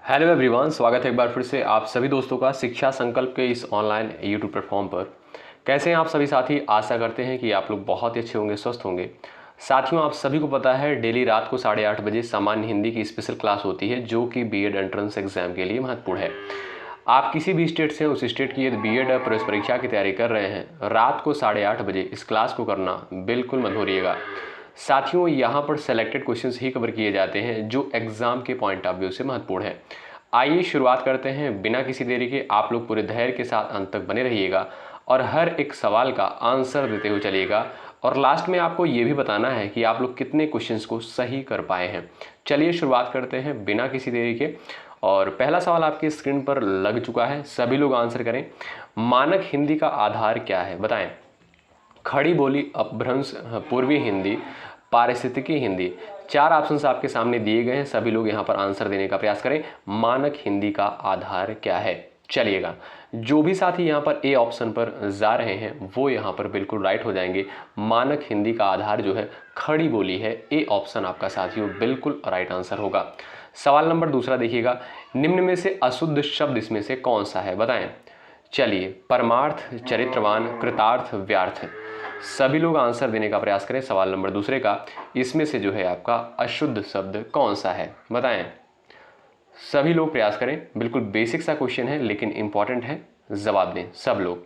Hello everyone, स्वागत है एक बार फिर से आप सभी दोस्तों का शिक्षा संकल्प के इस ऑनलाइन यूट्यूब प्लेटफॉर्म पर। कैसे हैं आप सभी साथी? आशा करते हैं कि आप लोग बहुत ही अच्छे होंगे, स्वस्थ होंगे। साथियों, आप सभी को पता है डेली रात को 8:30 बजे सामान्य हिंदी की स्पेशल क्लास होती है जो कि बीएड एंट्रेंस एग्जाम के लिए महत्वपूर्ण है। आप किसी भी स्टेट से उस स्टेट की यदि बीएड प्रवेश परीक्षा की तैयारी कर रहे हैं, रात को 8:30 बजे इस क्लास को करना बिल्कुल मत भूलिएगा। साथियों, यहाँ पर सेलेक्टेड क्वेश्चंस ही कवर किए जाते हैं जो एग्जाम के पॉइंट ऑफ व्यू से महत्वपूर्ण है। आइए शुरुआत करते हैं बिना किसी देरी के। आप लोग पूरे धैर्य के साथ अंत तक बने रहिएगा और हर एक सवाल का आंसर देते हुए चलिएगा। और लास्ट में आपको ये भी बताना है कि आप लोग कितने क्वेश्चंस को सही कर पाए हैं। चलिए शुरुआत करते हैं बिना किसी देरी के। और पहला सवाल आपकी स्क्रीन पर लग चुका है, सभी लोग आंसर करें। मानक हिंदी का आधार क्या है? बताएं। खड़ी बोली, अपभ्रंश, पूर्वी हिंदी, पारिस्थितिकी हिंदी। 4 ऑप्शंस आपके सामने दिए गए हैं, सभी लोग यहाँ पर आंसर देने का प्रयास करें। मानक हिंदी का आधार क्या है? चलिएगा, जो भी साथी यहाँ पर ए ऑप्शन पर जा रहे हैं वो यहाँ पर बिल्कुल राइट हो जाएंगे। मानक हिंदी का आधार जो है खड़ी बोली है। ए ऑप्शन आपका साथियों बिल्कुल राइट आंसर होगा। सवाल नंबर दूसरा देखिएगा, निम्न में से अशुद्ध शब्द इसमें से कौन सा है? बताएं। चलिए, परमार्थ, चरित्रवान, कृतार्थ, व्यार्थ। सभी लोग आंसर देने का प्रयास करें। सवाल नंबर दूसरे का, इसमें से जो है आपका अशुद्ध शब्द कौन सा है? बताएं। सभी लोग प्रयास करें। बिल्कुल बेसिक सा क्वेश्चन है लेकिन इंपॉर्टेंट है, जवाब दें सब लोग।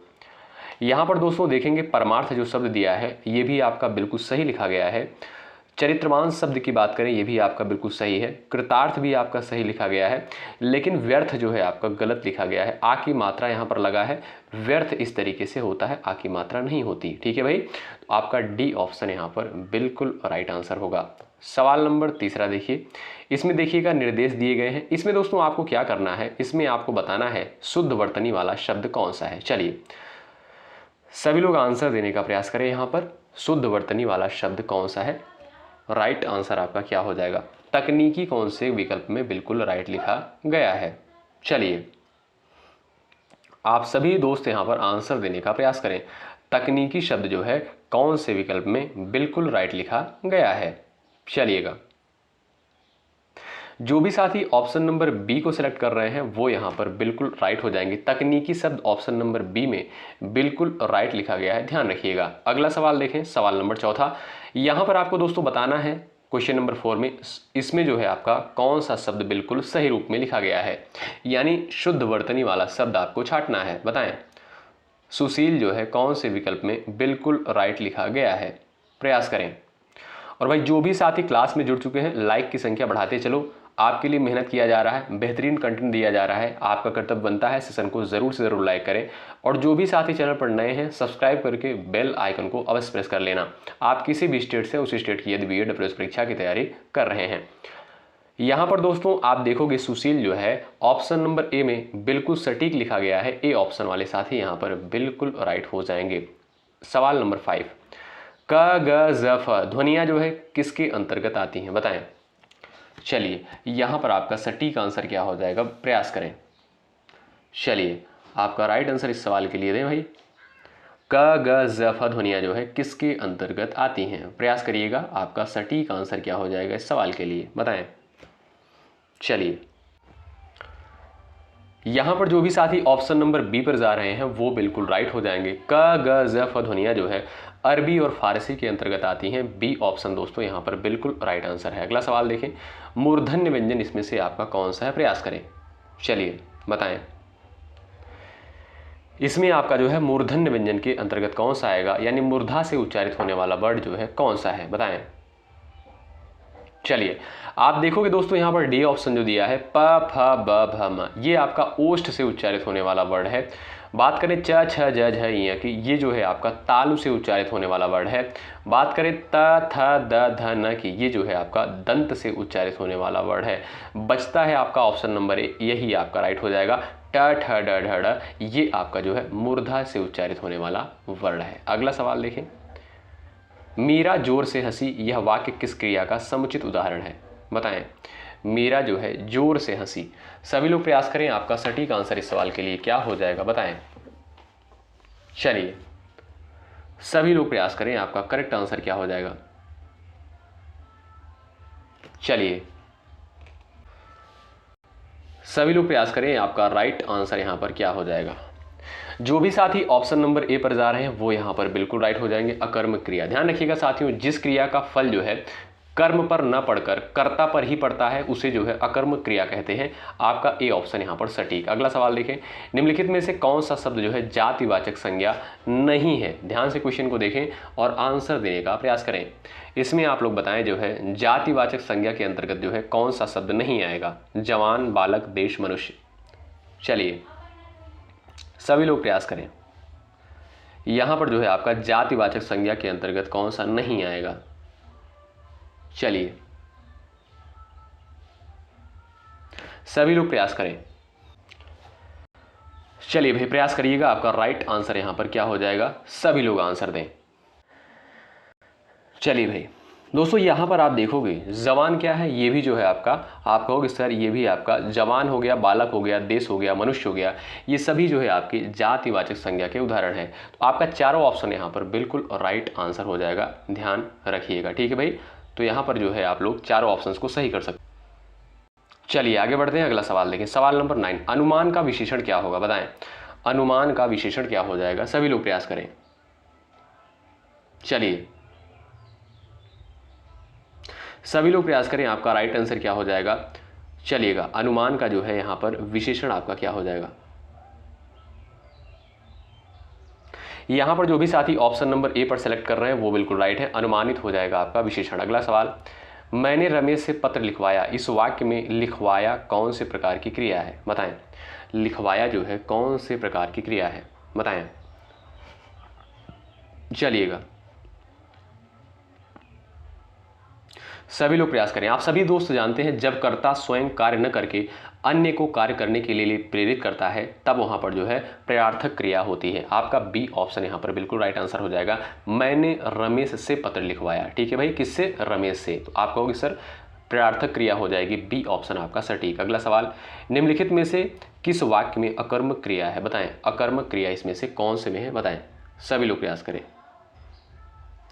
यहाँ पर दोस्तों देखेंगे, परमार्थ जो शब्द दिया है ये भी आपका बिल्कुल सही लिखा गया है। चरित्रवान शब्द की बात करें ये भी आपका बिल्कुल सही है। कृतार्थ भी आपका सही लिखा गया है, लेकिन व्यर्थ जो है आपका गलत लिखा गया है। आ की मात्रा यहाँ पर लगा है, व्यर्थ इस तरीके से होता है, आ की मात्रा नहीं होती। ठीक है भाई, तो आपका डी ऑप्शन यहाँ पर बिल्कुल राइट आंसर होगा। सवाल नंबर तीसरा देखिए, इसमें देखिएगा निर्देश दिए गए हैं। इसमें दोस्तों आपको क्या करना है, इसमें आपको बताना है शुद्ध वर्तनी वाला शब्द कौन सा है। चलिए, सभी लोग आंसर देने का प्रयास करें। यहाँ पर शुद्ध वर्तनी वाला शब्द कौन सा है? राइट आंसर आपका क्या हो जाएगा? तकनीकी कौन से विकल्प में बिल्कुल राइट लिखा गया है? चलिए, आप सभी दोस्त यहां पर आंसर देने का प्रयास करें। तकनीकी शब्द जो है कौन से विकल्प में बिल्कुल राइट लिखा गया है? चलिएगा, जो भी साथी ऑप्शन नंबर बी को सिलेक्ट कर रहे हैं वो यहां पर बिल्कुल राइट हो जाएंगे। तकनीकी शब्द ऑप्शन नंबर बी में बिल्कुल राइट लिखा गया है, ध्यान रखिएगा। अगला सवाल देखें, सवाल नंबर चौथा। यहां पर आपको दोस्तों बताना है क्वेश्चन नंबर 4 में इसमें जो है आपका कौन सा शब्द बिल्कुल सही रूप में लिखा गया है, यानी शुद्ध वर्तनी वाला शब्द आपको छांटना है। बताएं, सुशील जो है कौन से विकल्प में बिल्कुल राइट लिखा गया है? प्रयास करें। और भाई जो भी साथी क्लास में जुड़ चुके हैं, लाइक की संख्या बढ़ाते चलो। आपके लिए मेहनत किया जा रहा है, बेहतरीन कंटेंट दिया जा रहा है, आपका कर्तव्य बनता है सेशन को ज़रूर से ज़रूर लाइक करें। और जो भी साथी चैनल पर नए हैं, सब्सक्राइब करके बेल आइकन को अवश्य प्रेस कर लेना। आप किसी भी स्टेट से उस स्टेट की यदि बीएड प्रवेश परीक्षा की तैयारी कर रहे हैं। यहाँ पर दोस्तों आप देखोगे सुशील जो है ऑप्शन नंबर ए में बिल्कुल सटीक लिखा गया है। ए ऑप्शन वाले साथी यहाँ पर बिल्कुल राइट हो जाएंगे। सवाल नंबर 5, क ग ज फ ध्वनियाँ जो है किसके अंतर्गत आती हैं? बताएं। चलिए, यहाँ पर आपका सटीक आंसर क्या हो जाएगा? प्रयास करें। चलिए, आपका राइट आंसर इस सवाल के लिए दें भाई। क ग ज फ ध्वनियाँ जो है किसके अंतर्गत आती हैं? प्रयास करिएगा, आपका सटीक आंसर क्या हो जाएगा इस सवाल के लिए? बताएं। चलिए, यहाँ पर जो भी साथी ऑप्शन नंबर बी पर जा रहे हैं वो बिल्कुल राइट हो जाएंगे। क ग ज फ ध्वनियाँ जो है अरबी और फारसी के अंतर्गत आती हैं। बी ऑप्शन दोस्तों यहाँ पर बिल्कुल राइट आंसर है। अगला सवाल देखें, मूर्धन्य व्यंजन इसमें से आपका कौन सा है? प्रयास करें। चलिए बताएं, इसमें आपका जो है मूर्धन्य व्यंजन के अंतर्गत कौन सा आएगा, यानी मूर्धा से उच्चारित होने वाला वर्ड जो है कौन सा है? बताएं। चलिए, आप देखोगे दोस्तों यहाँ पर डी ऑप्शन जो दिया है प फ ब भ म, ये आपका ओष्ठ से उच्चारित होने वाला वर्ड है। बात करें च छ ज झ इ की, ये जो है आपका तालु से उच्चारित होने वाला वर्ड है। बात करें त थ द ध न की, ये जो है आपका दंत से उच्चारित होने वाला वर्ड है। बचता है आपका ऑप्शन नंबर ए, यही आपका राइट हो जाएगा। ट ठ ड ढ ड, ये आपका जो है मूर्धा से उच्चारित होने वाला वर्ड है। अगला सवाल देखें, मीरा जोर से हंसी, यह वाक्य किस क्रिया का समुचित उदाहरण है? बताएं। मीरा जो है जोर से हंसी। सभी लोग प्रयास करें, आपका सटीक आंसर इस सवाल के लिए क्या हो जाएगा? बताएं। चलिए, सभी लोग प्रयास करें, आपका करेक्ट आंसर क्या हो जाएगा? चलिए, सभी लोग प्रयास करें, आपका राइट आंसर यहाँ पर क्या हो जाएगा। जो भी साथी ऑप्शन नंबर ए पर जा रहे हैं वो यहाँ पर बिल्कुल राइट हो जाएंगे, अकर्म क्रिया। ध्यान रखिएगा साथियों, जिस क्रिया का फल जो है कर्म पर न पड़कर कर्ता पर ही पड़ता है उसे जो है अकर्म क्रिया कहते हैं। आपका ए ऑप्शन यहाँ पर सटीक। अगला सवाल देखें, निम्नलिखित में से कौन सा शब्द जो है जातिवाचक संज्ञा नहीं है। ध्यान से क्वेश्चन को देखें और आंसर देने का प्रयास करें। इसमें आप लोग बताएं जो है जातिवाचक संज्ञा के अंतर्गत जो है कौन सा शब्द नहीं आएगा। जवान, बालक, देश, मनुष्य। चलिए सभी लोग प्रयास करें, यहां पर जो है आपका जातिवाचक संज्ञा के अंतर्गत कौन सा नहीं आएगा। चलिए सभी लोग प्रयास करें। चलिए भाई प्रयास करिएगा, आपका राइट आंसर यहां पर क्या हो जाएगा। सभी लोग आंसर दें। चलिए भाई दोस्तों, यहाँ पर आप देखोगे जवान क्या है, ये भी जो है आपका, आप कहोगे सर ये भी आपका जवान हो गया, बालक हो गया, देश हो गया, मनुष्य हो गया, ये सभी जो है आपकी जातिवाचक संज्ञा के उदाहरण है। तो आपका चारों ऑप्शन यहाँ पर बिल्कुल राइट आंसर हो जाएगा, ध्यान रखिएगा। ठीक है भाई, तो यहाँ पर जो है आप लोग चारों ऑप्शन को सही कर सकते। चलिए आगे बढ़ते हैं, अगला सवाल देखें। सवाल नंबर 9, अनुमान का विशेषण क्या होगा, बताएं। अनुमान का विशेषण क्या हो जाएगा, सभी लोग प्रयास करें। चलिए सभी लोग प्रयास करें, आपका राइट आंसर क्या हो जाएगा। चलिएगा अनुमान का जो है यहां पर विशेषण आपका क्या हो जाएगा। यहां पर जो भी साथी ऑप्शन नंबर ए पर सेलेक्ट कर रहे हैं वो बिल्कुल राइट है, अनुमानित हो जाएगा आपका विशेषण। अगला सवाल, मैंने रमेश से पत्र लिखवाया, इस वाक्य में लिखवाया कौन से प्रकार की क्रिया है, बताएं। लिखवाया जो है कौन से प्रकार की क्रिया है, बताएं। चलिएगा सभी लोग प्रयास करें। आप सभी दोस्त जानते हैं जब कर्ता स्वयं कार्य न करके अन्य को कार्य करने के लिए प्रेरित करता है तब वहां पर जो है प्रयार्थक क्रिया होती है। आपका बी ऑप्शन यहां पर बिल्कुल राइट आंसर हो जाएगा, मैंने रमेश से पत्र लिखवाया। ठीक है भाई, किससे, रमेश से। तो आप कहोगे सर प्रयार्थक क्रिया हो जाएगी, बी ऑप्शन आपका सटीक। अगला सवाल, निम्नलिखित में से किस वाक्य में अकर्म क्रिया है, बताएं। अकर्म क्रिया इसमें से कौन से में है, बताएं। सभी लोग प्रयास करें।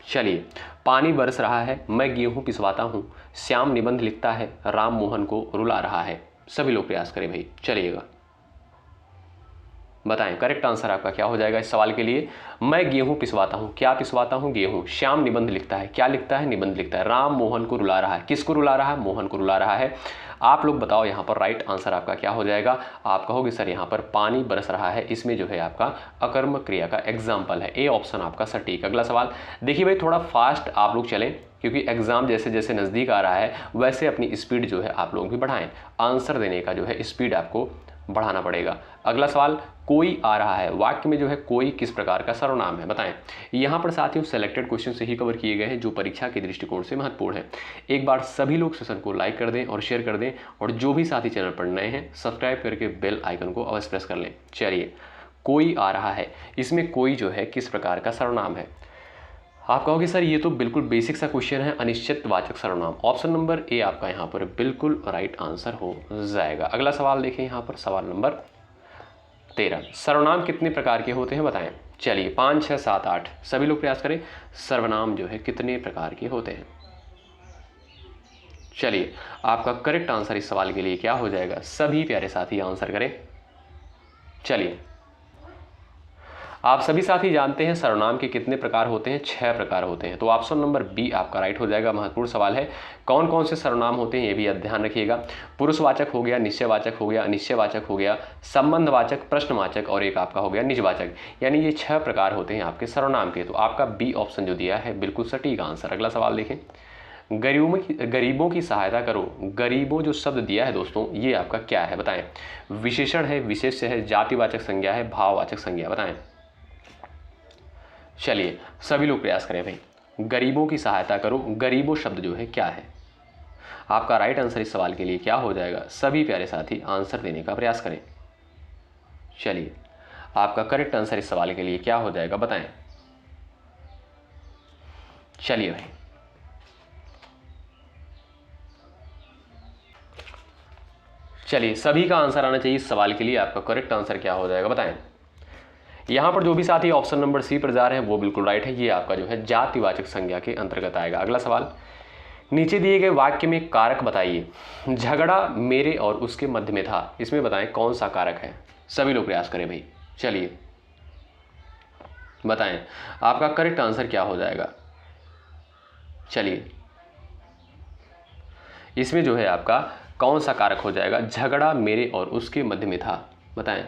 चलिए, पानी बरस रहा है, मैं गेहूं पिसवाता हूं, श्याम निबंध लिखता है, राम मोहन को रुला रहा है। सभी लोग प्रयास करें भाई। चलिएगा बताएं करेक्ट आंसर आपका क्या हो जाएगा इस सवाल के लिए। मैं गेहूं पिसवाता हूं, क्या पिसवाता हूं, गेहूं। श्याम निबंध लिखता है, क्या लिखता है, निबंध लिखता है। राम मोहन को रुला रहा है, किसको रुला रहा है, मोहन को रुला रहा है। आप लोग बताओ यहाँ पर राइट आंसर आपका क्या हो जाएगा। आप कहोगे सर यहाँ पर पानी बरस रहा है, इसमें जो है आपका अकर्म क्रिया का एग्जाम्पल है, ए ऑप्शन आपका सटीक। अगला सवाल देखिए भाई, थोड़ा फास्ट आप लोग चलें क्योंकि एग्जाम जैसे जैसे नज़दीक आ रहा है वैसे अपनी स्पीड जो है आप लोग भी बढ़ाएं। आंसर देने का जो है स्पीड आपको बढ़ाना पड़ेगा। अगला सवाल, कोई आ रहा है, वाक्य में जो है कोई किस प्रकार का सर्वनाम है, बताएं। यहाँ पर साथियों सेलेक्टेड क्वेश्चन से ही कवर किए गए हैं जो परीक्षा के दृष्टिकोण से महत्वपूर्ण है। एक बार सभी लोग सेशन को लाइक कर दें और शेयर कर दें, और जो भी साथी चैनल पर नए हैं सब्सक्राइब करके बेल आइकन को अवश्य प्रेस कर लें। चलिए, कोई आ रहा है, इसमें कोई जो है किस प्रकार का सर्वनाम है। आप कहोगे सर ये तो बिल्कुल बेसिक सा क्वेश्चन है, अनिश्चित वाचक सर्वनाम। ऑप्शन नंबर ए आपका यहाँ पर बिल्कुल राइट आंसर हो जाएगा। अगला सवाल देखें यहाँ पर, सवाल नंबर 13, सर्वनाम कितने प्रकार के होते हैं, बताएं। चलिए 5, 6, 7, 8 सभी लोग प्रयास करें, सर्वनाम जो है कितने प्रकार के होते हैं। चलिए आपका करेक्ट आंसर इस सवाल के लिए क्या हो जाएगा, सभी प्यारे साथी आंसर करें। चलिए आप सभी साथी जानते हैं सर्वनाम के कितने प्रकार होते हैं, 6 प्रकार होते हैं। तो ऑप्शन नंबर बी आपका राइट हो जाएगा। महत्वपूर्ण सवाल है, कौन कौन से सर्वनाम होते हैं ये भी ध्यान रखिएगा। पुरुषवाचक हो गया, निश्चयवाचक हो गया, अनिश्चयवाचक हो गया, संबंधवाचक, प्रश्नवाचक और एक आपका हो गया निजवाचक। यानी ये 6 प्रकार होते हैं आपके सर्वनाम के। तो आपका बी ऑप्शन जो दिया है बिल्कुल सटीक आंसर। अगला सवाल देखें, गरीबों की सहायता करो। गरीबों जो शब्द दिया है दोस्तों ये आपका क्या है, बताएं। विशेषण है, विशेष्य है, जातिवाचक संज्ञा है, भाववाचक संज्ञा, बताएं। चलिए सभी लोग प्रयास करें भाई, गरीबों की सहायता करो, गरीबों शब्द जो है क्या है। आपका राइट आंसर इस सवाल के लिए क्या हो जाएगा, सभी प्यारे साथी आंसर देने का प्रयास करें। चलिए आपका करेक्ट आंसर इस सवाल के लिए क्या हो जाएगा, बताएं। चलिए भाई चलिए सभी का आंसर आना चाहिए इस सवाल के लिए। आपका करेक्ट आंसर क्या हो जाएगा, बताएं। यहां पर जो भी साथी ऑप्शन नंबर सी पर जा रहे हैं वो बिल्कुल राइट है, ये आपका जो है जातिवाचक संज्ञा के अंतर्गत आएगा। अगला सवाल, नीचे दिए गए वाक्य में कारक बताइए। झगड़ा मेरे और उसके मध्य में था, इसमें बताएं कौन सा कारक है। सभी लोग प्रयास करें भाई, चलिए बताएं आपका करेक्ट आंसर क्या हो जाएगा। चलिए इसमें जो है आपका कौन सा कारक हो जाएगा। झगड़ा मेरे और उसके मध्य में था, बताएं।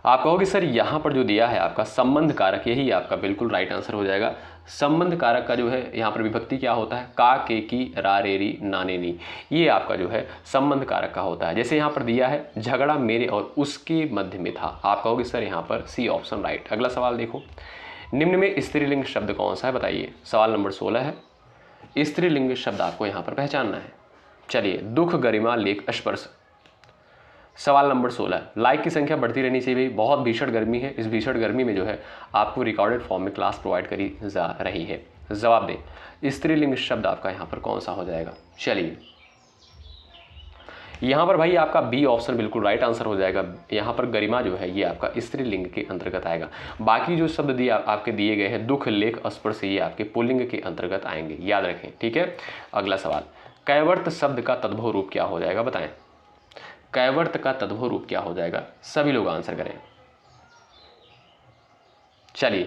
आप कहोगे सर यहां पर जो दिया है आपका संबंध कारक, यही आपका बिल्कुल राइट आंसर हो जाएगा। संबंध कारक का जो है यहां पर विभक्ति क्या होता है, का, के, की, रा, रे, री, ना, ने, नी, ये आपका जो है संबंध कारक का होता है। जैसे यहां पर दिया है झगड़ा मेरे और उसके मध्य में था, आप कहोगे सर यहां पर सी ऑप्शन राइट। अगला सवाल देखो, निम्न में स्त्रीलिंग शब्द कौन सा है, बताइए। सवाल नंबर 16 है, स्त्रीलिंग शब्द आपको यहां पर पहचानना है। चलिए, दुख, गरिमा, लेख, स्पर्श। सवाल नंबर 16, लाइक की संख्या बढ़ती रहनी चाहिए भाई, बहुत भीषण गर्मी है। इस भीषण गर्मी में जो है आपको रिकॉर्डेड फॉर्म में क्लास प्रोवाइड करी जा रही है। जवाब दें, स्त्रीलिंग शब्द आपका यहां पर कौन सा हो जाएगा। चलिए यहां पर भाई आपका बी ऑप्शन बिल्कुल राइट आंसर हो जाएगा। यहां पर गरिमा जो है ये आपका स्त्रीलिंग के अंतर्गत आएगा। बाकी जो शब्द दिए आपके दिए गए हैं दुख, लेख, स्पर्श, ये आपके पुल्लिंग के अंतर्गत आएंगे, याद रखें, ठीक है। अगला सवाल, कैवर्त शब्द का तद्भव रूप क्या हो जाएगा, बताएं। कैवर्त का तद्भव रूप क्या हो जाएगा, सभी लोग आंसर करें। चलिए,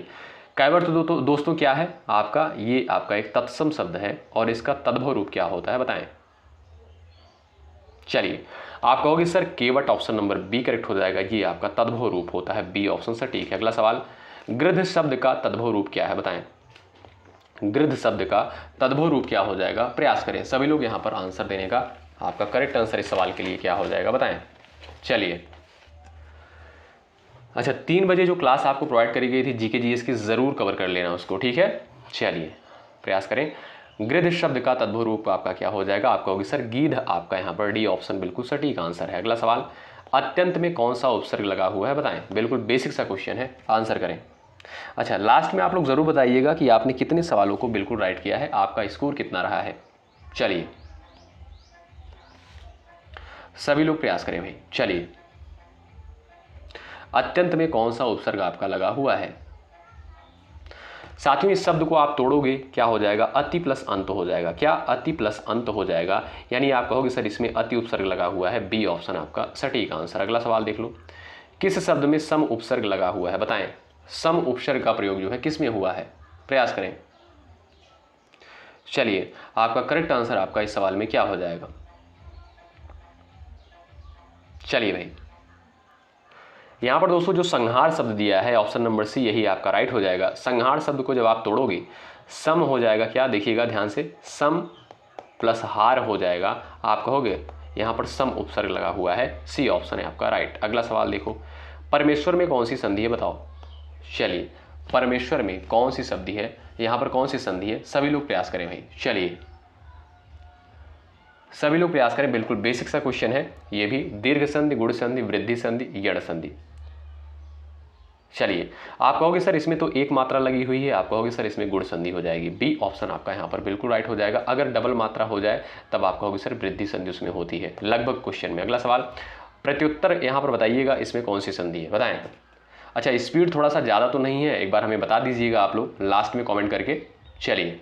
कैवर्त दोस्तों क्या है आपका, ये आपका एक तत्सम शब्द है और इसका तद्भव रूप क्या होता है, बताएं। चलिए, आप कहोगे सर केवट ऑप्शन नंबर बी करेक्ट हो जाएगा, ये आपका तद्भव रूप होता है, बी ऑप्शन से ठीक है। अगला सवाल, गृध्र शब्द का तद्भव रूप क्या है, बताएं। गृध्र शब्द का तद्भव रूप क्या हो जाएगा, प्रयास करें सभी लोग यहां पर आंसर देने का। आपका करेक्ट आंसर इस सवाल के लिए क्या हो जाएगा, बताएं। चलिए, अच्छा 3 बजे जो क्लास आपको प्रोवाइड करी गई थी जीके जीएस की, जरूर कवर कर लेना उसको, ठीक है। चलिए प्रयास करें। गृध्र शब्द का तद्भव रूप आपका क्या हो जाएगा, आप कहोगे सर गीध, आपका यहाँ पर डी ऑप्शन बिल्कुल सटीक आंसर है। अगला सवाल, अत्यंत में कौन सा उपसर्ग लगा हुआ है, बताएं। बिल्कुल बेसिक सा क्वेश्चन है, आंसर करें। अच्छा, लास्ट में आप लोग जरूर बताइएगा कि आपने कितने सवालों को बिल्कुल राइट किया है, आपका स्कोर कितना रहा है। चलिए सभी लोग प्रयास करें भाई। चलिए, अत्यंत में कौन सा उपसर्ग आपका लगा हुआ है। साथियों इस शब्द को आप तोड़ोगे क्या हो जाएगा, अति प्लस अंत हो जाएगा। क्या, अति प्लस अंत हो जाएगा, यानी आप कहोगे सर इसमें अति उपसर्ग लगा हुआ है, बी ऑप्शन आपका सटीक आंसर। अगला सवाल देख लो, किस शब्द में सम उपसर्ग लगा हुआ है, बताएं। सम उपसर्ग का प्रयोग जो है किस में हुआ है, प्रयास करें। चलिए, आपका करेक्ट आंसर आपका इस सवाल में क्या हो जाएगा। चलिए भाई, यहां पर दोस्तों जो संहार शब्द दिया है ऑप्शन नंबर सी, यही आपका राइट हो जाएगा। संहार शब्द को जब आप तोड़ोगे सम हो जाएगा, क्या देखिएगा ध्यान से, सम प्लस हार हो जाएगा। आप कहोगे यहां पर सम उपसर्ग लगा हुआ है, सी ऑप्शन है आपका राइट। अगला सवाल देखो, परमेश्वर में कौन सी संधि है, बताओ। चलिए, परमेश्वर में कौन सी संधि है, यहां पर कौन सी संधि है, सभी लोग प्रयास करें भाई। चलिए सभी लोग प्रयास करें, बिल्कुल बेसिक सा क्वेश्चन है ये भी, दीर्घ संधि, गुण संधि, वृद्धि संधि, यण संधि। चलिए, आप कहोगे सर इसमें तो एक मात्रा लगी हुई है, आप कहोगे सर इसमें गुण संधि हो जाएगी, बी ऑप्शन आपका यहां पर बिल्कुल राइट हो जाएगा। अगर डबल मात्रा हो जाए तब आप कहोगे सर वृद्धि संधि उसमें होती है, लगभग क्वेश्चन में। अगला सवाल, प्रत्युत्तर यहां पर बताइएगा इसमें कौन सी संधि है, बताएं। अच्छा, स्पीड थोड़ा सा ज्यादा तो नहीं है, एक बार हमें बता दीजिएगा आप लोग लास्ट में कॉमेंट करके। चलिए,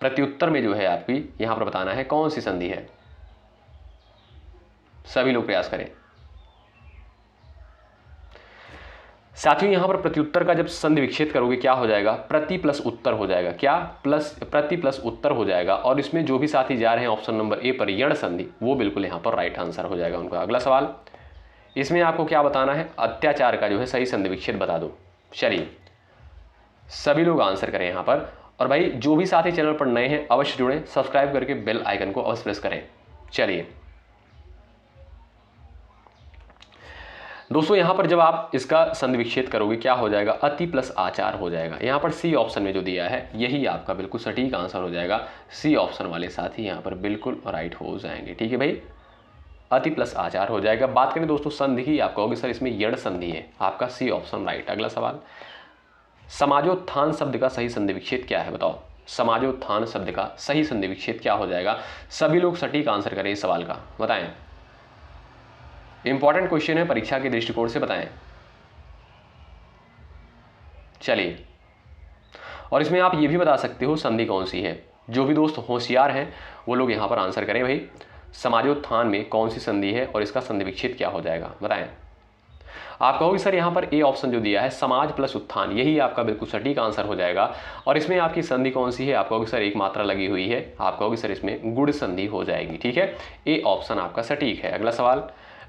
प्रत्युत्तर में जो है आपकी यहां पर बताना है कौन सी संधि है, सभी लोग प्रयास करें। साथियों यहां पर प्रत्युत्तर का जब संधि विच्छेद करोगे क्या हो जाएगा, प्रति प्लस उत्तर हो जाएगा। क्या, प्लस, प्रति प्लस उत्तर हो जाएगा। और इसमें जो भी साथी जा रहे हैं ऑप्शन नंबर ए पर यण संधि, वो बिल्कुल यहां पर राइट आंसर हो जाएगा उनका। अगला सवाल, इसमें आपको क्या बताना है, अत्याचार का जो है सही संधि विच्छेद बता दो। चलिए सभी लोग आंसर करें यहां पर। और भाई जो भी साथी चैनल पर नए हैं अवश्य जुड़ें, सब्सक्राइब करके बेल आइकन को अवश्य प्रेस करें। चलिए दोस्तों, यहां पर जब आप इसका संधि विच्छेद करोगे क्या हो जाएगा, अति प्लस आचार हो जाएगा। यहां पर सी ऑप्शन में जो दिया है यही आपका बिल्कुल सटीक आंसर हो जाएगा। सी ऑप्शन वाले साथी यहां पर बिल्कुल राइट हो जाएंगे, ठीक है भाई, अति प्लस आचार हो जाएगा। बात करें दोस्तों संधि की, आप कहोगे सर इसमें यण संधि है, आपका सी ऑप्शन राइट। अगला सवाल, समाजोत्थान शब्द का सही संधि विच्छेद क्या है, बताओ। समाजोत्थान शब्द का सही संधि विच्छेद क्या हो जाएगा, सभी लोग सटीक आंसर करें इस सवाल का, बताएं। इंपॉर्टेंट क्वेश्चन है, परीक्षा के दृष्टिकोण से बताएं। चलिए, और इसमें आप ये भी बता सकते हो संधि कौन सी है। जो भी दोस्त होशियार हैं वो लोग यहाँ पर आंसर करें भाई। समाजोत्थान में कौन सी संधि है और इसका संधि विच्छेद क्या हो जाएगा, बताएं। आप कहोगे सर यहाँ पर ए ऑप्शन जो दिया है समाज प्लस उत्थान, यही आपका बिल्कुल सटीक आंसर हो जाएगा। और इसमें आपकी संधि कौन सी है, आप कहोगे सर एक मात्रा लगी हुई है, आप कहोगे सर इसमें गुण संधि हो जाएगी। ठीक है, ए ऑप्शन आपका सटीक है। अगला सवाल,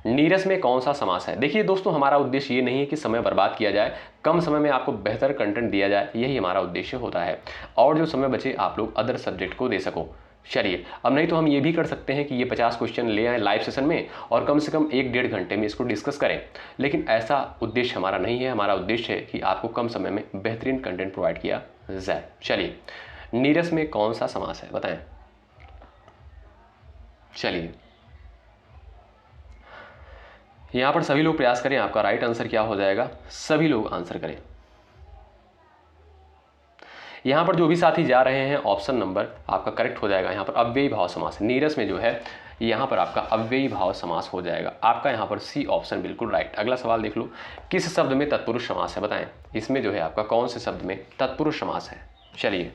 नीरस में कौन सा समास है। देखिए दोस्तों, हमारा उद्देश्य ये नहीं है कि समय बर्बाद किया जाए, कम समय में आपको बेहतर कंटेंट दिया जाए, यही हमारा उद्देश्य होता है। और जो समय बचे आप लोग अदर सब्जेक्ट को दे सको। चलिए, अब नहीं तो हम ये भी कर सकते हैं कि ये 50 क्वेश्चन ले आए लाइव सेशन में और कम से कम 1-1.5 घंटे में इसको डिस्कस करें, लेकिन ऐसा उद्देश्य हमारा नहीं है। हमारा उद्देश्य है कि आपको कम समय में बेहतरीन कंटेंट प्रोवाइड किया जाए। चलिए, नीरस में कौन सा समास है, बताएं। चलिए, यहां पर सभी लोग प्रयास करें, आपका राइट आंसर क्या हो जाएगा, सभी लोग आंसर करें। यहाँ पर जो भी साथी जा रहे हैं ऑप्शन नंबर आपका करेक्ट हो जाएगा। यहाँ पर अव्ययी भाव समास, नीरस में जो है यहाँ पर आपका अव्ययी भाव समास हो जाएगा। आपका यहाँ पर सी ऑप्शन बिल्कुल राइट। अगला सवाल देख लो, किस शब्द में तत्पुरुष समास है, बताएं। इसमें जो है आपका कौन से शब्द में तत्पुरुष समास है। चलिए,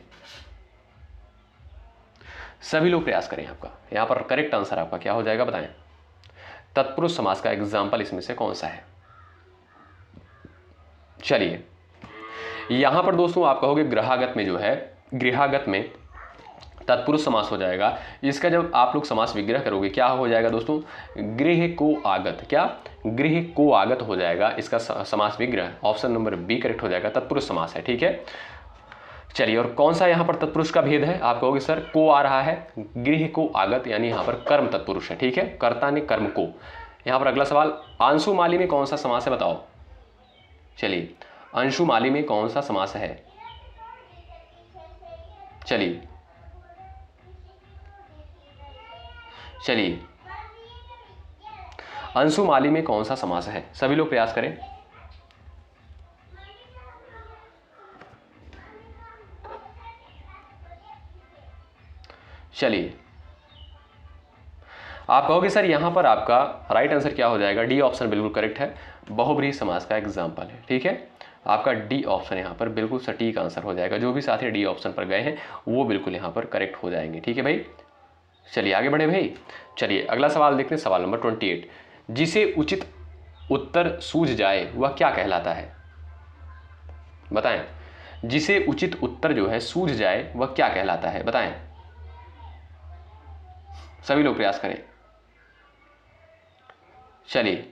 सभी लोग प्रयास करें। आपका यहाँ पर करेक्ट आंसर आपका क्या हो जाएगा, बताएं। तत्पुरुष समास का एग्जाम्पल इसमें से कौन सा है। चलिए, यहां पर दोस्तों आप कहोगे गृहागत में जो है, गृहागत में तत्पुरुष समास हो जाएगा। इसका जब आप लोग समास विग्रह करोगे क्या हो जाएगा दोस्तों, गृह को आगत, क्या गृह को आगत हो जाएगा इसका समास विग्रह। ऑप्शन नंबर बी करेक्ट हो जाएगा, तत्पुरुष समास है। ठीक है, चलिए, और कौन सा यहाँ पर तत्पुरुष का भेद है, आप कहोगे सर को आ रहा है, गृह को आगत यानी यहाँ पर कर्म तत्पुरुष है। ठीक है, कर्ता ने कर्म को। यहाँ पर अगला सवाल, आंशुमाली में कौन सा समास है, बताओ। चलिए, अंशुमाली में कौन सा समास है। चलिए, अंशुमाली में कौन सा समास है, सभी लोग प्रयास करें। चलिए, आप कहोगे सर यहां पर आपका राइट आंसर क्या हो जाएगा, डी ऑप्शन बिल्कुल करेक्ट है, बहुब्रीहि समास का एग्जाम्पल है। ठीक है, आपका डी ऑप्शन यहाँ पर बिल्कुल सटीक आंसर हो जाएगा। जो भी साथी डी ऑप्शन पर गए हैं वो बिल्कुल यहाँ पर करेक्ट हो जाएंगे। ठीक है भाई, चलिए आगे बढ़े भाई। चलिए, अगला सवाल देखते हैं, सवाल नंबर 28। जिसे उचित उत्तर सूझ जाए वह क्या कहलाता है, बताएं। जिसे उचित उत्तर जो है सूझ जाए वह क्या कहलाता है, बताएं। सभी लोग प्रयास करें। चलिए,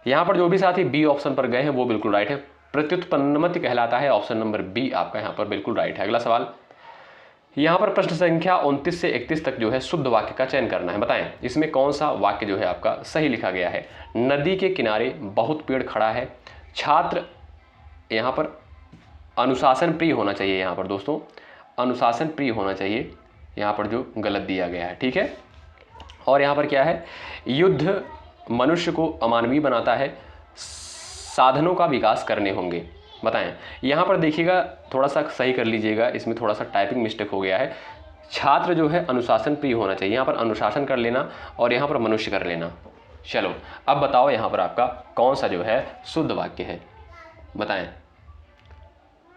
यहां पर जो भी साथी बी ऑप्शन पर गए हैं वो बिल्कुल राइट है, प्रत्युत्पन्नमति कहलाता है। ऑप्शन नंबर बी आपका यहां पर बिल्कुल राइट है। अगला सवाल, यहां पर प्रश्न संख्या 29 से 31 तक जो है शुद्ध वाक्य का चयन करना है, बताएं। इसमें कौन सा वाक्य जो है आपका सही लिखा गया है। नदी के किनारे बहुत पेड़ खड़ा है, छात्र, यहां पर अनुशासन प्रिय होना चाहिए, यहां पर दोस्तों अनुशासन प्रिय होना चाहिए, यहां पर जो गलत दिया गया है। ठीक है, और यहां पर क्या है, युद्ध मनुष्य को अमानवीय बनाता है, साधनों का विकास करने होंगे, बताएं। यहां पर देखिएगा, थोड़ा सा सही कर लीजिएगा, इसमें थोड़ा सा टाइपिंग मिस्टेक हो गया है। छात्र जो है अनुशासन प्रिय होना चाहिए, यहां पर अनुशासन कर लेना और यहां पर मनुष्य कर लेना। चलो, अब बताओ यहां पर आपका कौन सा जो है शुद्ध वाक्य है, बताएं।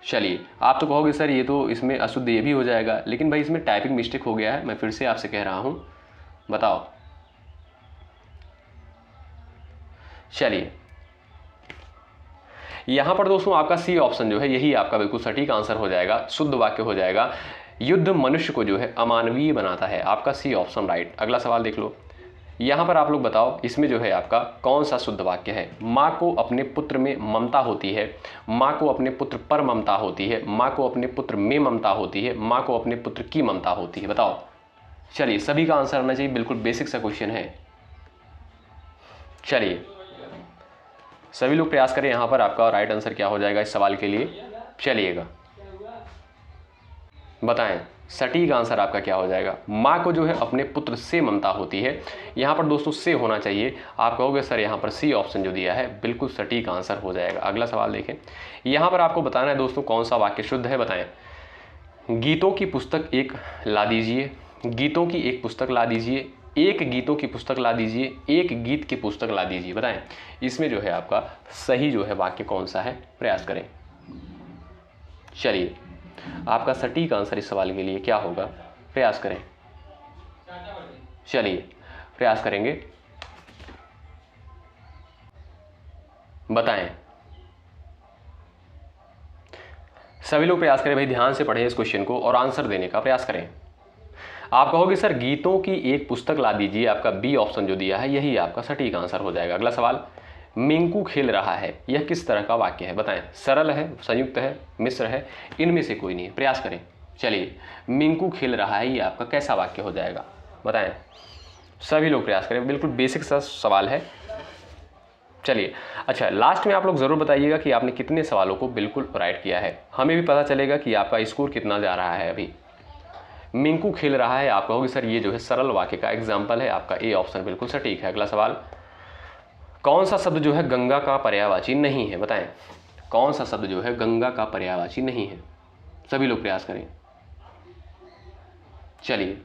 चलिए, आप तो कहोगे सर ये तो इसमें अशुद्ध ये भी हो जाएगा, लेकिन भाई इसमें टाइपिंग मिस्टेक हो गया है, मैं फिर से आपसे कह रहा हूं, बताओ। चलिए, यहां पर दोस्तों आपका सी ऑप्शन जो है यही आपका बिल्कुल सटीक आंसर हो जाएगा, शुद्ध वाक्य हो जाएगा। युद्ध मनुष्य को जो है अमानवीय बनाता है, आपका सी ऑप्शन राइट। अगला सवाल देख लो, यहां पर आप लोग बताओ इसमें जो है आपका कौन सा शुद्ध वाक्य है। माँ को अपने पुत्र में ममता होती है, माँ को अपने पुत्र पर ममता होती है, माँ को अपने पुत्र में ममता होती है, माँ को अपने पुत्र की ममता होती है, बताओ। चलिए, सभी का आंसर आना चाहिए, बिल्कुल बेसिक सा क्वेश्चन है। चलिए, सभी लोग प्रयास करें, यहां पर आपका राइट आंसर क्या हो जाएगा इस सवाल के लिए। चलिएगा, बताएं सटीक आंसर आपका क्या हो जाएगा। माँ को जो है अपने पुत्र से ममता होती है, यहां पर दोस्तों से होना चाहिए। आप कहोगे सर यहां पर सी ऑप्शन जो दिया है बिल्कुल सटीक आंसर हो जाएगा। अगला सवाल देखें, यहां पर आपको बताना है दोस्तों कौन सा वाक्य शुद्ध है, बताएं। गीतों की पुस्तक एक ला दीजिए, गीतों की एक पुस्तक ला दीजिए, एक गीतों की पुस्तक ला दीजिए, एक गीत की पुस्तक ला दीजिए, बताएं। इसमें जो है आपका सही जो है वाक्य कौन सा है, प्रयास करें। चलिए, आपका सटीक आंसर इस सवाल के लिए क्या होगा, प्रयास करें। चलिए प्रयास करेंगे, बताएं। सभी लोग प्रयास करें भाई, ध्यान से पढ़ें इस क्वेश्चन को और आंसर देने का प्रयास करें। आप कहोगे सर गीतों की एक पुस्तक ला दीजिए, आपका बी ऑप्शन जो दिया है यही आपका सटीक आंसर हो जाएगा। अगला सवाल, मिंकू खेल रहा है, यह किस तरह का वाक्य है, बताएं। सरल है, संयुक्त है, मिश्र है, इनमें से कोई नहीं है, प्रयास करें। चलिए, मिंकू खेल रहा है, ये आपका कैसा वाक्य हो जाएगा, बताएं। सभी लोग प्रयास करें, बिल्कुल बेसिक सा सवाल है। चलिए, अच्छा, लास्ट में आप लोग ज़रूर बताइएगा कि आपने कितने सवालों को बिल्कुल राइट किया है, हमें भी पता चलेगा कि आपका स्कोर कितना जा रहा है। अभी मिंकू खेल रहा है, आप कहोगे सर ये जो है सरल वाक्य का एग्जाम्पल है, आपका ए ऑप्शन बिल्कुल सटीक है। अगला सवाल, कौन सा शब्द जो है गंगा का पर्यायवाची नहीं है, बताएं। कौन सा शब्द जो है गंगा का पर्यायवाची नहीं है, सभी लोग प्रयास करें। चलिए,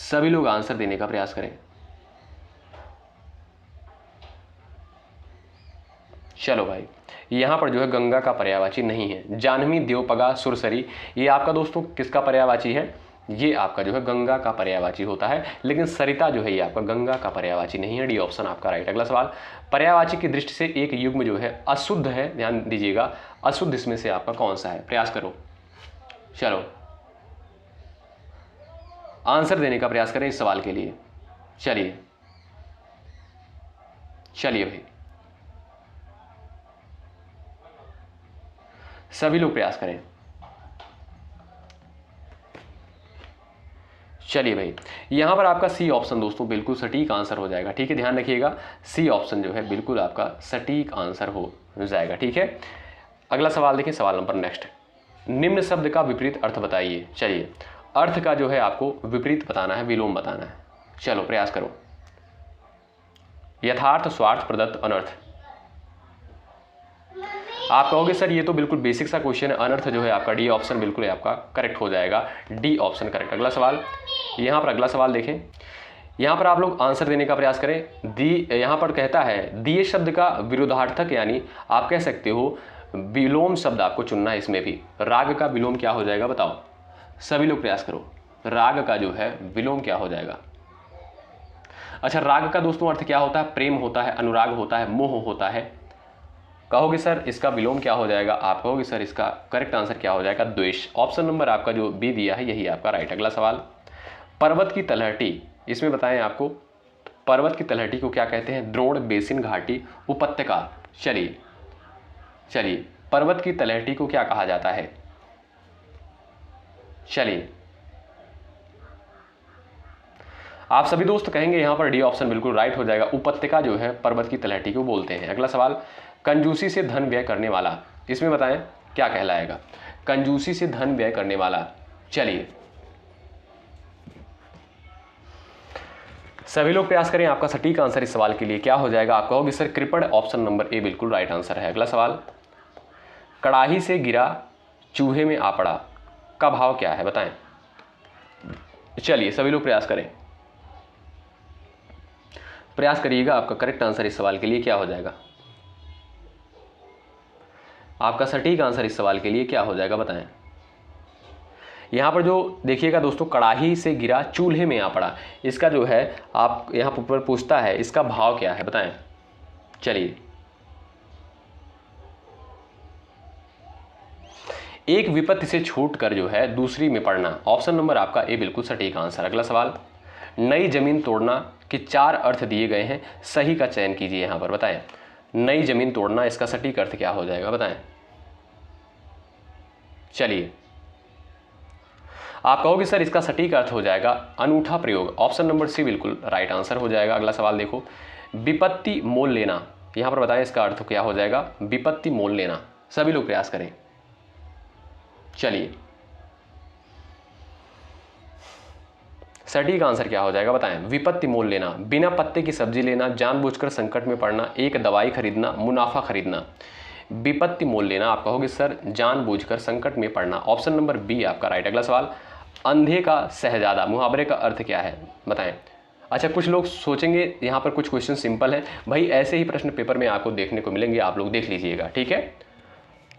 सभी लोग आंसर देने का प्रयास करें। चलो भाई, यहाँ पर जो है गंगा का पर्यायवाची नहीं है। जाह्नवी, द्योपगा, सुरसरी, ये आपका दोस्तों किसका पर्यायवाची है, ये आपका जो है गंगा का पर्यायवाची होता है, लेकिन सरिता जो है ये आपका गंगा का पर्यायवाची नहीं है। डी ऑप्शन आपका राइट। अगला सवाल, पर्यायवाची की दृष्टि से एक युग्म जो है अशुद्ध है, ध्यान दीजिएगा, अशुद्ध इसमें से आपका कौन सा है, प्रयास करो। चलो, आंसर देने का प्रयास करें इस सवाल के लिए। चलिए चलिए भाई, सभी लोग प्रयास करें। चलिए भाई, यहां पर आपका सी ऑप्शन दोस्तों बिल्कुल सटीक आंसर हो जाएगा, ठीक है, ध्यान रखिएगा, सी ऑप्शन जो है बिल्कुल आपका सटीक आंसर हो जाएगा, ठीक है। अगला सवाल देखिए, सवाल नंबर नेक्स्ट, निम्न शब्द का विपरीत अर्थ बताइए। चलिए, अर्थ का जो है आपको विपरीत बताना है, विलोम बताना है। चलो प्रयास करो। यथार्थ, स्वार्थ, प्रदत्त, अनर्थ। आप कहोगे सर ये तो बिल्कुल बेसिक सा क्वेश्चन है, अनर्थ जो है आपका डी ऑप्शन बिल्कुल आपका करेक्ट हो जाएगा, डी ऑप्शन करेक्ट। अगला सवाल, यहाँ पर अगला सवाल देखें, यहाँ पर आप लोग आंसर देने का प्रयास करें। यहाँ पर कहता है दिए शब्द का विरोधार्थक, यानी आप कह सकते हो विलोम शब्द आपको चुनना है। इसमें भी राग का विलोम क्या हो जाएगा, बताओ, सभी लोग प्रयास करो। राग का जो है विलोम क्या हो जाएगा। अच्छा, राग का दोस्तों अर्थ क्या होता है, प्रेम होता है, अनुराग होता है, मोह होता है। कहोगे सर इसका विलोम क्या हो जाएगा, आप कहोगे सर इसका करेक्ट आंसर क्या हो जाएगा, द्वेष। ऑप्शन नंबर आपका जो बी दिया है यही आपका राइट। अगला सवाल, पर्वत की तलहटी, इसमें बताएं आपको पर्वत की तलहटी को क्या कहते हैं, द्रोण, बेसिन, घाटी, उपत्यका। चलिए चलिए, पर्वत की तलहटी को क्या कहा जाता है। चलिए, आप सभी दोस्त कहेंगे यहां पर डी ऑप्शन बिल्कुल राइट हो जाएगा, उपत्यका जो है पर्वत की तलहटी को बोलते हैं। अगला सवाल, कंजूसी से धन व्यय करने वाला, इसमें बताएं क्या कहलाएगा, कंजूसी से धन व्यय करने वाला। चलिए, सभी लोग प्रयास करें, आपका सटीक आंसर इस सवाल के लिए क्या हो जाएगा। आप कहोगे सर कृपण, ऑप्शन नंबर ए बिल्कुल राइट आंसर है। अगला सवाल, कड़ाही से गिरा चूहे में आ पड़ा, का भाव क्या है, बताएं। चलिए, सभी लोग प्रयास करें, प्रयास करिएगा, आपका करेक्ट आंसर इस सवाल के लिए क्या हो जाएगा, आपका सटीक आंसर इस सवाल के लिए क्या हो जाएगा, बताएं। यहाँ पर जो देखिएगा दोस्तों, कड़ाही से गिरा चूल्हे में आ पड़ा, इसका जो है आप यहाँ पर पूछता है इसका भाव क्या है, बताएं। चलिए, एक विपत्ति से छूटकर जो है दूसरी में पड़ना, ऑप्शन नंबर आपका ए बिल्कुल सटीक आंसर। अगला सवाल, नई जमीन तोड़ना के 4 अर्थ दिए गए हैं, सही का चयन कीजिए। यहाँ पर बताएं, नई जमीन तोड़ना, इसका सटीक अर्थ क्या हो जाएगा, बताएं। चलिए, आप कहोगे सर इसका सटीक अर्थ हो जाएगा अनूठा प्रयोग, ऑप्शन नंबर सी बिल्कुल राइट आंसर हो जाएगा। अगला सवाल देखो, विपत्ति मोल लेना, यहां पर बताएं इसका अर्थ क्या हो जाएगा, विपत्ति मोल लेना। सभी लोग प्रयास करें। चलिए, सटीक आंसर क्या हो जाएगा, बताएं। विपत्ति मोल लेना, बिना पत्ते की सब्जी लेना, जानबूझकर संकट में पड़ना, एक दवाई खरीदना, मुनाफा खरीदना। विपत्ति मोल लेना, आप कहोगे सर जानबूझकर संकट में पड़ना, ऑप्शन नंबर बी आपका राइट। अगला सवाल, अंधे का शहजादा, मुहावरे का अर्थ क्या है, बताएं। अच्छा, कुछ लोग सोचेंगे यहाँ पर कुछ क्वेश्चन सिंपल है, भाई ऐसे ही प्रश्न पेपर में आपको देखने को मिलेंगे, आप लोग देख लीजिएगा, ठीक है।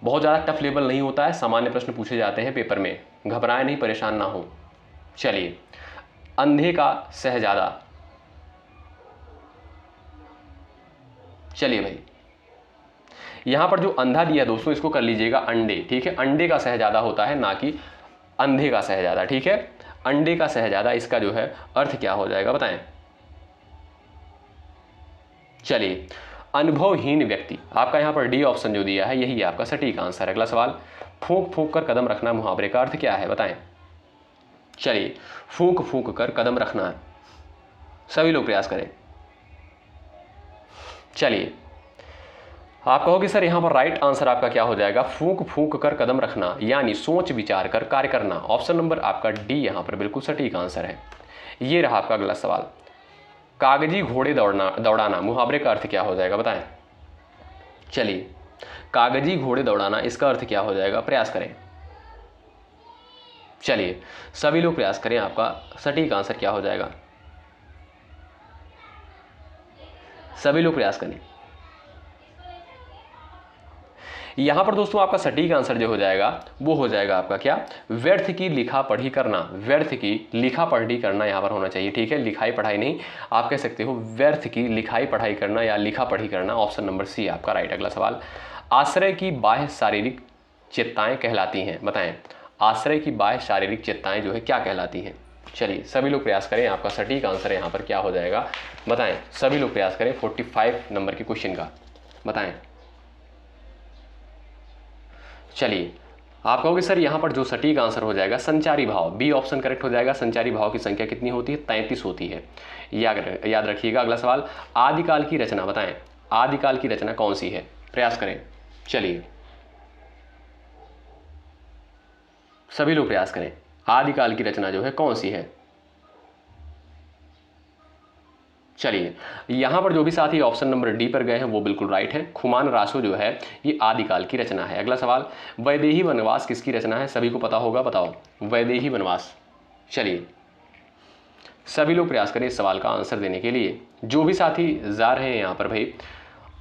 बहुत ज़्यादा टफ लेवल नहीं होता है, सामान्य प्रश्न पूछे जाते हैं पेपर में, घबराएं नहीं, परेशान ना हो। चलिए, अंधे का शहजादा। चलिए भाई, यहां पर जो अंधा दिया दोस्तों इसको कर लीजिएगा अंडे, ठीक है। अंडे का शहजादा होता है, ना कि अंधे का शहजादा, ठीक है। अंडे का शहजादा, इसका जो है अर्थ क्या हो जाएगा बताएं। चलिए, अनुभवहीन व्यक्ति, आपका यहां पर डी ऑप्शन जो दिया है यही आपका सटीक आंसर है। अगला सवाल, फूंक फूंक कर कदम रखना मुहावरे का अर्थ क्या है बताएं। चलिए, फूंक फूंक कर कदम रखना, सभी लोग प्रयास करें। चलिए, आप कहोगे सर यहाँ पर राइट आंसर आपका क्या हो जाएगा, फूंक फूंक कर कदम रखना, यानी सोच विचार कर कार्य करना। ऑप्शन नंबर आपका डी यहाँ पर बिल्कुल सटीक आंसर है। ये रहा आपका अगला सवाल, कागजी घोड़े दौड़ाना मुहावरे का अर्थ क्या हो जाएगा बताएं। चलिए, कागजी घोड़े दौड़ाना, इसका अर्थ क्या हो जाएगा, प्रयास करें। चलिए, सभी लोग प्रयास करें, आपका सटीक आंसर क्या हो जाएगा, सभी लोग प्रयास करें। यहां पर दोस्तों आपका सटीक आंसर जो हो जाएगा वो हो जाएगा आपका क्या, व्यर्थ की लिखा पढ़ी करना। व्यर्थ की लिखा पढ़ी करना यहां पर होना चाहिए, ठीक है, लिखाई पढ़ाई नहीं, आप कह सकते हो व्यर्थ की लिखाई पढ़ाई करना या लिखा पढ़ी करना। ऑप्शन नंबर सी आपका राइट। अगला सवाल, आश्रय की बाह्य शारीरिक चेताएं कहलाती हैं बताएं। आश्रय की बाह्य शारीरिक चेताएं जो है क्या कहलाती हैं। चलिए, सभी लोग प्रयास करें, आपका सटीक आंसर यहाँ पर क्या हो जाएगा बताएं। सभी लोग प्रयास करें 45 नंबर के क्वेश्चन का बताएं। चलिए, आप कहोगे सर यहाँ पर जो सटीक आंसर हो जाएगा संचारी भाव, बी ऑप्शन करेक्ट हो जाएगा। संचारी भाव की संख्या कितनी होती है, 33 होती है, याद रखिएगा। अगला सवाल, आदिकाल की रचना बताएं। आदिकाल की रचना कौन सी है, प्रयास करें। चलिए, सभी लोग प्रयास करें, आदिकाल की रचना जो है कौन सी है। चलिए, यहां पर जो भी साथी ऑप्शन नंबर डी पर गए हैं वो बिल्कुल राइट है। खुमान रासो जो है ये आदिकाल की रचना है। अगला सवाल, वैदेही वनवास किसकी रचना है, सभी को पता होगा, बताओ वैदेही वनवास। चलिए, सभी लोग प्रयास करें इस सवाल का आंसर देने के लिए। जो भी साथी जा रहे हैं यहाँ पर भाई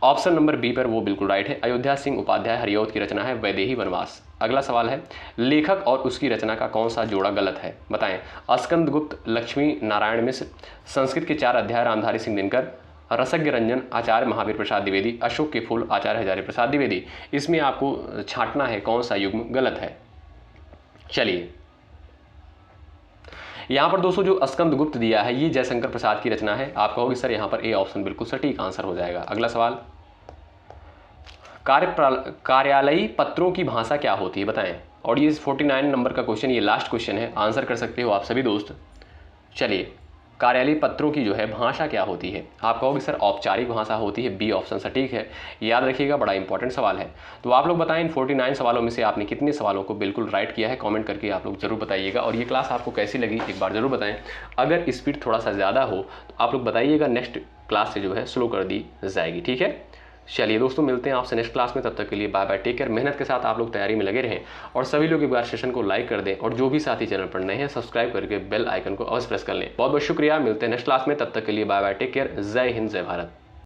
ऑप्शन नंबर बी पर वो बिल्कुल राइट है। अयोध्या सिंह उपाध्याय हरिऔध की रचना है वैदेही वनवास। अगला सवाल है, लेखक और उसकी रचना का कौन सा जोड़ा गलत है बताएं। स्कंद गुप्त, लक्ष्मी नारायण मिश्र, संस्कृत के 4 अध्याय रामधारी सिंह दिनकर, रसज्ञ रंजन आचार्य महावीर प्रसाद द्विवेदी, अशोक के फूल आचार्य हजारी प्रसाद द्विवेदी। इसमें आपको छांटना है कौन सा युग्म गलत है। चलिए, यहाँ पर दोस्तों जो स्कंद गुप्त दिया है ये जयशंकर प्रसाद की रचना है। आप कहोगे सर यहाँ पर ए ऑप्शन बिल्कुल सटीक आंसर हो जाएगा। अगला सवाल, कार्यालयी पत्रों की भाषा क्या होती है बताएं। और ये 49 नंबर का क्वेश्चन, ये लास्ट क्वेश्चन है, आंसर कर सकते हो आप सभी दोस्त। चलिए, कार्यालयी पत्रों की जो है भाषा क्या होती है। आप कहोगे सर औपचारिक भाषा होती है, बी ऑप्शन सटीक है, याद रखिएगा, बड़ा इंपॉर्टेंट सवाल है। तो आप लोग बताएं इन 49 सवालों में से आपने कितने सवालों को बिल्कुल राइट किया है, कमेंट करके आप लोग जरूर बताइएगा। और ये क्लास आपको कैसी लगी एक बार जरूर बताएं। अगर स्पीड थोड़ा सा ज़्यादा हो तो आप लोग बताइएगा, नेक्स्ट क्लास से जो है स्लो कर दी जाएगी, ठीक है। चलिए दोस्तों, मिलते हैं आपसे नेक्स्ट क्लास में, तब तक के लिए बाय बाय, टेक केयर। मेहनत के साथ आप लोग तैयारी में लगे रहें और सभी लोग एक बार सेशन को लाइक कर दें और जो भी साथी चैनल पर नए हैं सब्सक्राइब करके बेल आइकन को अवश्य प्रेस कर लें। बहुत बहुत शुक्रिया, मिलते हैं नेक्स्ट क्लास में, तब तक के लिए बाय बाय, टेक केयर। जय हिंद, जय भारत।